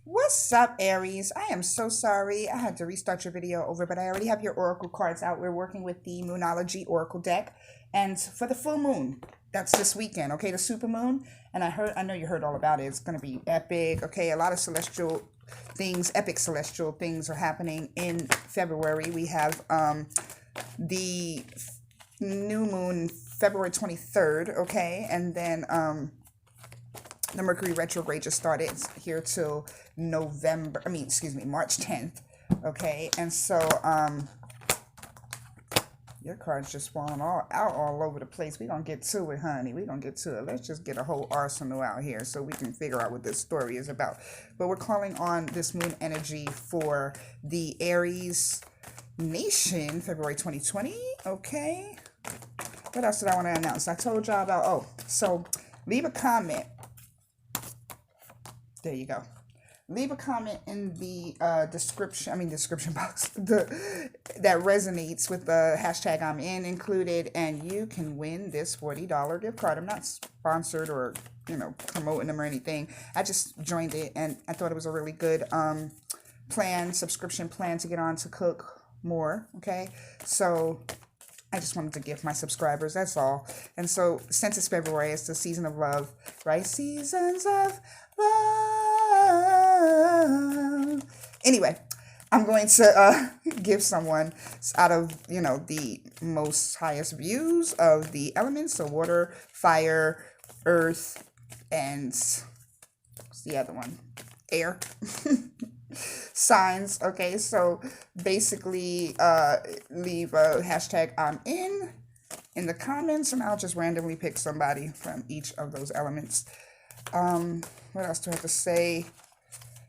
What's up, Aries? I am so sorry. I had to restart your video over, but I already have your oracle cards out. We're working with the Moonology Oracle deck. And for the full moon, that's this weekend, okay? The super moon. And I know you heard all about it. It's going to be epic, okay? A lot of celestial things, epic celestial things are happening in February. We have the new moon February 23rd, okay? And then the Mercury retrograde just started. It's here till March 10th. Okay, and so your cards just falling all over the place. We gonna get to it, honey. We gonna get to it. Let's just get a whole arsenal out here so we can figure out what this story is about. But we're calling on this moon energy for the Aries nation, February 2020. Okay. What else did I want to announce? I told y'all about, so leave a comment. There you go. Leave a comment in the description box that resonates with the hashtag I'm in included, and you can win this $40 gift card. I'm not sponsored or, promoting them or anything. I just joined it, and I thought it was a really good subscription plan to get on to cook more, okay? So I just wanted to give my subscribers, that's all. And so since it's February, it's the season of love, right? Seasons of love. Anyway, I'm going to give someone out of, the most highest views of the elements, so water, fire, earth, and what's the other one? Air. Signs. Okay, so basically leave a hashtag I'm in the comments, and I'll just randomly pick somebody from each of those elements. What else do I have to say?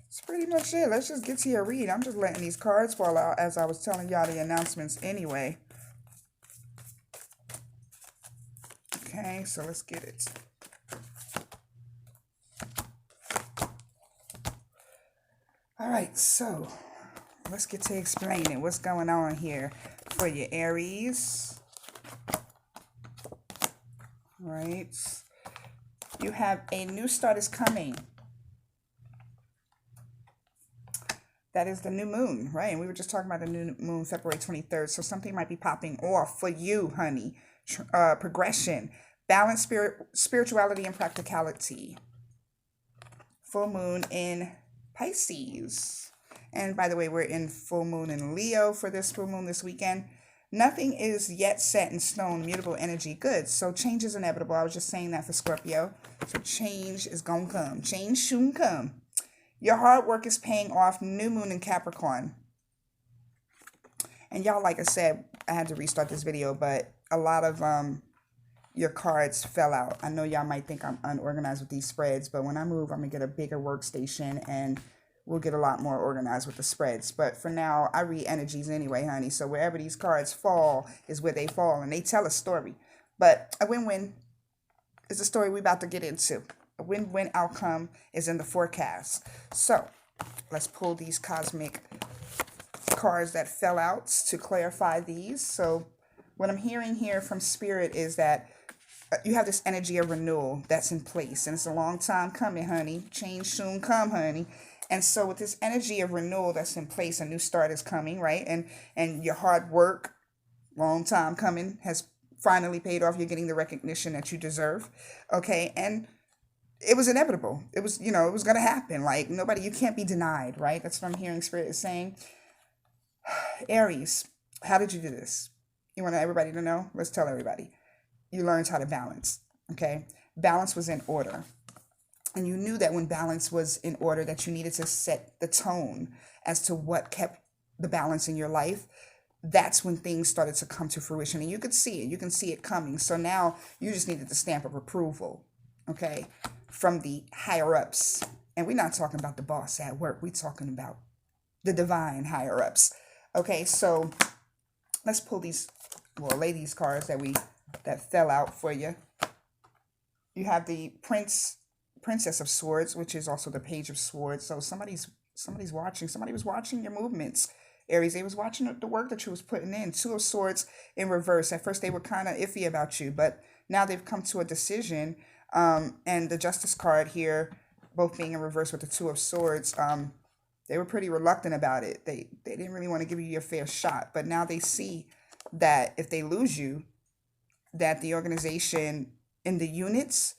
It's pretty much it. Let's just get to your read. I'm just letting these cards fall out as I was telling y'all the announcements anyway. Okay, so let's get it. All right, so let's get to explaining what's going on here for your Aries. Right. You have a new start is coming. That is the new moon, right? And we were just talking about the new moon, February 23rd. So something might be popping off for you, honey. Progression, balance, spirituality, and practicality. Full moon in Pisces. And by the way, we're in full moon in Leo for this full moon this weekend. Nothing is yet set in stone, mutable energy. Good. So change is inevitable. I was just saying that for Scorpio. So change is going to come. Change soon come. Your hard work is paying off. New moon in Capricorn. And y'all, like I said, I had to restart this video, but a lot of your cards fell out. I know y'all might think I'm unorganized with these spreads, but when I move, I'm going to get a bigger workstation and we'll get a lot more organized with the spreads. But for now, I read energies anyway, honey. So wherever these cards fall is where they fall, and they tell a story. But a win-win is the story we're about to get into. A win-win outcome is in the forecast. So let's pull these cosmic cards that fell out to clarify these. So what I'm hearing here from Spirit is that you have this energy of renewal that's in place, and it's a long time coming, honey. Change soon come, honey. And so with this energy of renewal that's in place, a new start is coming, right? And your hard work, long time coming, has finally paid off. You're getting the recognition that you deserve, okay? And it was inevitable. It was, it was going to happen. Like, you can't be denied, right? That's what I'm hearing Spirit is saying. Aries, how did you do this? You want everybody to know? Let's tell everybody. You learned how to balance, okay? Balance was in order. And you knew that when balance was in order, that you needed to set the tone as to what kept the balance in your life. That's when things started to come to fruition. And you could see it. You can see it coming. So now you just needed the stamp of approval, okay, from the higher-ups. And we're not talking about the boss at work. We're talking about the divine higher-ups. Okay, so let's pull these, lay these cards that fell out for you. You have the Princess of Swords, which is also the Page of Swords. So somebody's watching. Somebody was watching your movements, Aries. They was watching the work that you was putting in. Two of Swords in reverse. At first, they were kind of iffy about you, but now they've come to a decision. And the Justice card here both being in reverse with the Two of Swords, they were pretty reluctant about it. They didn't really want to give you your fair shot, but now they see that if they lose you, that the organization in the units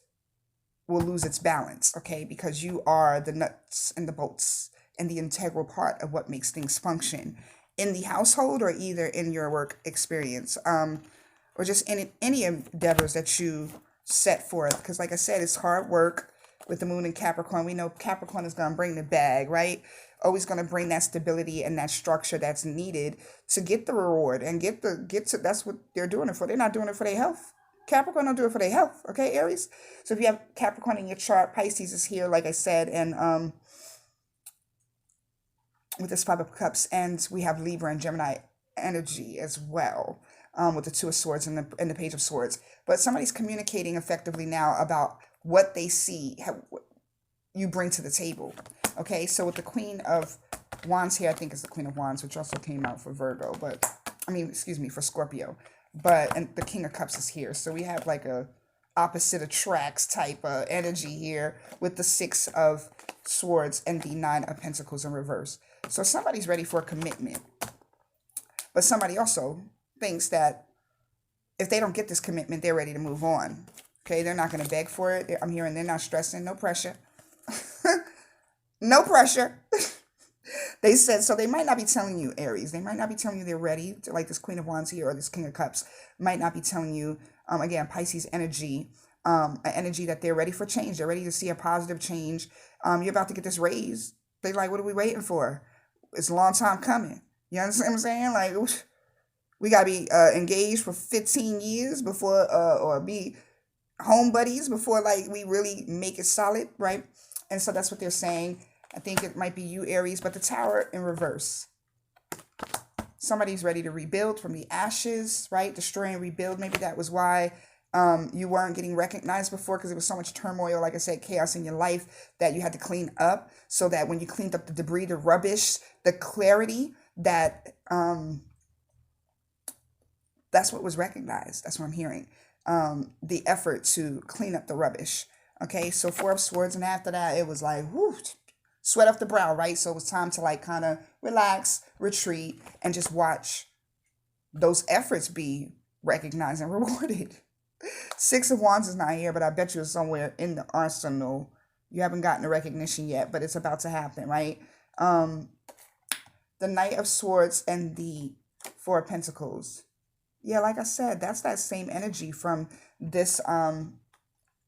will lose its balance, okay? Because you are the nuts and the bolts and the integral part of what makes things function in the household or either in your work experience, or just any endeavors that you set forth. Because like I said, it's hard work with the moon in Capricorn. We know Capricorn is going to bring the bag, right? Always going to bring that stability and that structure that's needed to get the reward and get to, that's what they're doing it for. They're not doing it for their health. Capricorn don't do it for their health, okay, Aries? So if you have Capricorn in your chart, Pisces is here, like I said, and with this Five of Cups, and we have Libra and Gemini energy as well, with the Two of Swords and the Page of Swords. But somebody's communicating effectively now about what they see you bring to the table. Okay, so with the Queen of Wands here, I think it's the Queen of Wands, which also came out for Virgo, but I mean, excuse me, for Scorpio. But and the King of Cups is here, so we have like a opposite attracts type of energy here with the Six of Swords and the Nine of Pentacles in reverse. So somebody's ready for a commitment, but somebody also thinks that if they don't get this commitment, they're ready to move on. Okay, they're not going to beg for it. I'm hearing they're not stressing, no pressure. No pressure. They said, so they might not be telling you, Aries, they might not be telling you they're ready, to, like this Queen of Wands here or this King of Cups, might not be telling you, again, Pisces energy, an energy that they're ready for change. They're ready to see a positive change. You're about to get this raise. They're like, what are we waiting for? It's a long time coming. You understand what I'm saying? Like, we got to be engaged for 15 years before, or be home buddies before, like, we really make it solid, right? And so that's what they're saying. I think it might be you, Aries, but the Tower in reverse. Somebody's ready to rebuild from the ashes, right? Destroy and rebuild. Maybe that was why you weren't getting recognized before, because there was so much turmoil, like I said, chaos in your life that you had to clean up, so that when you cleaned up the debris, the rubbish, the clarity, that that's what was recognized. That's what I'm hearing. The effort to clean up the rubbish. Okay, so Four of Swords, and after that, it was like, whoo, sweat off the brow, right? So it was time to like kind of relax, retreat, and just watch those efforts be recognized and rewarded. Six of Wands is not here, but I bet you it's somewhere in the arsenal. You haven't gotten the recognition yet, but it's about to happen, right? The Knight of Swords and the Four of Pentacles. Yeah, like I said, that's that same energy from this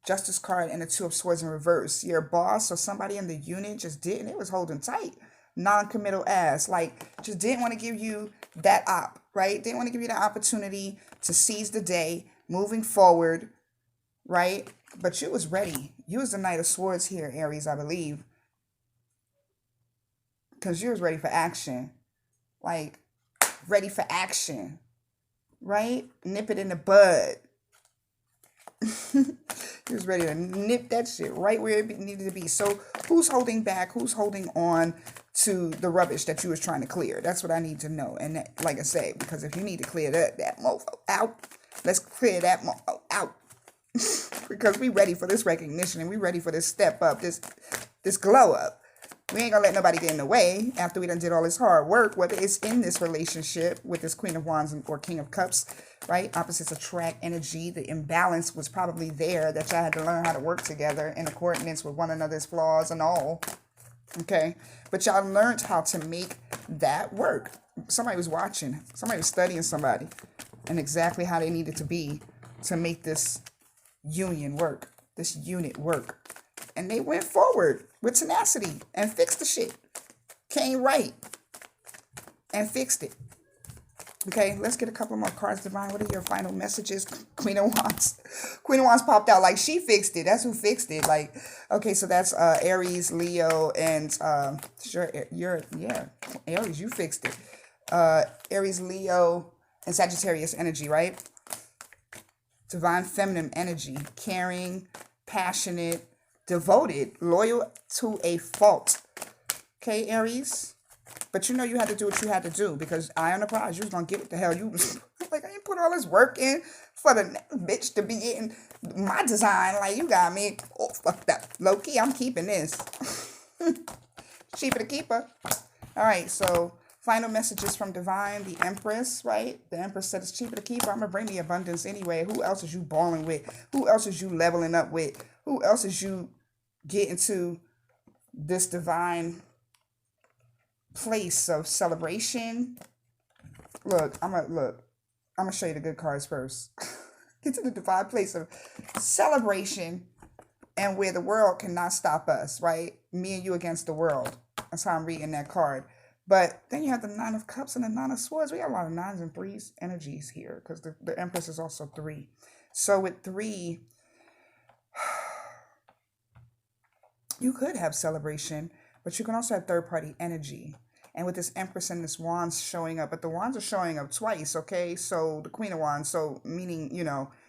Justice card and the Two of Swords in reverse. Your boss or somebody in the unit just didn't. It was holding tight. Non-committal ass. Like, just didn't want to give you that op, right? Didn't want to give you the opportunity to seize the day, moving forward, right? But you was ready. You was the Knight of Swords here, Aries, I believe. Because you was ready for action. Like, ready for action, right? Nip it in the bud. He was ready to nip that shit right where it needed to be. So who's holding back? Who's holding on to the rubbish that you was trying to clear? That's what I need to know. And that, like I say, because if you need to clear that mofo out, let's clear that mofo out. Because we ready for this recognition, and we ready for this step up, this glow up. We ain't gonna let nobody get in the way after we done did all this hard work, whether it's in this relationship with this Queen of Wands or King of Cups, right? Opposites attract energy. The imbalance was probably there, that y'all had to learn how to work together in accordance with one another's flaws and all, okay? But y'all learned how to make that work. Somebody was watching. Somebody was studying somebody and exactly how they needed to be to make this union work, this unit work. And they went forward with tenacity and fixed the shit. Came right and fixed it. Okay, let's get a couple more cards, Divine. What are your final messages? Queen of Wands. Queen of Wands popped out like she fixed it. That's who fixed it. Like, okay, so that's Aries, Leo, and sure, Aries, you fixed it. Aries, Leo, and Sagittarius energy, right? Divine feminine energy, caring, passionate, devoted, loyal to a fault. Okay, Aries? But you know you had to do what you had to do, because eye on the prize, you was going to get what the hell you was. Like, I ain't put all this work in for the bitch to be getting my design, like you got me. Oh, fucked up. Low key, I'm keeping this. Cheaper to keeper. All right, so final messages from Divine, the Empress, right? The Empress said it's cheaper to keep. I'm going to bring the abundance anyway. Who else is you balling with? Who else is you leveling up with? Who else is you getting to this divine place of celebration? Look, I'm gonna show you the good cards first. Get to the divine place of celebration and where the world cannot stop us, right? Me and you against the world. That's how I'm reading that card. But then you have the Nine of Cups and the Nine of Swords. We got a lot of nines and threes energies here because the Empress is also 3. So with 3, you could have celebration, but you can also have third-party energy. And with this Empress and this Wands showing up, but the Wands are showing up twice, okay? So the Queen of Wands, so meaning,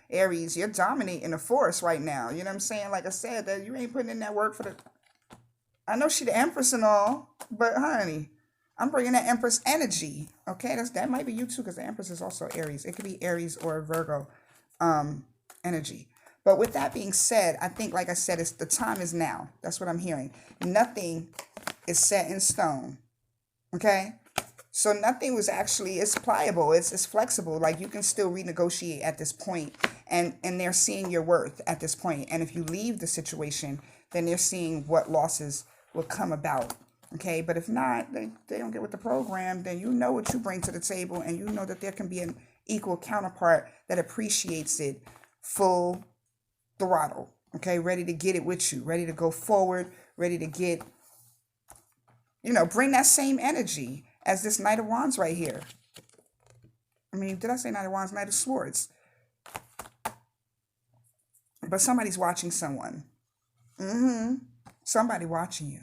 Aries, you're dominating the force right now. You know what I'm saying? Like I said, that you ain't putting in that work for the... I know she the Empress and all, but honey, I'm bringing that Empress energy, okay? That might be you too, because the Empress is also Aries. It could be Aries or Virgo energy. But with that being said, I think, like I said, the time is now. That's what I'm hearing. Nothing is set in stone, okay? So nothing was actually, it's pliable, it's flexible. Like you can still renegotiate at this point, and they're seeing your worth at this point. And if you leave the situation, then they're seeing what losses will come about, okay? But if not, they don't get with the program, then you know what you bring to the table, and you know that there can be an equal counterpart that appreciates it full throttle, okay? Ready to get it with you, ready to go forward, ready to get, bring that same energy as this Knight of Wands right here. I mean, did I say Knight of Wands? Knight of Swords. But somebody's watching someone. Somebody watching you.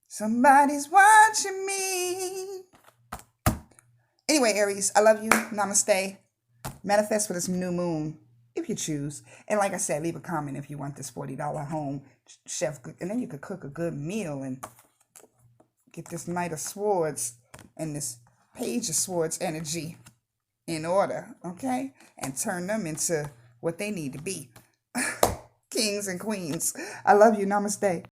Somebody's watching me. Anyway, Aries, I love you. Namaste. Manifest for this new moon, if you choose. And like I said, leave a comment if you want this $40 home chef. And then you could cook a good meal and get this Knight of Swords and this Page of Swords energy in order, okay? And turn them into what they need to be. Kings and queens. I love you. Namaste.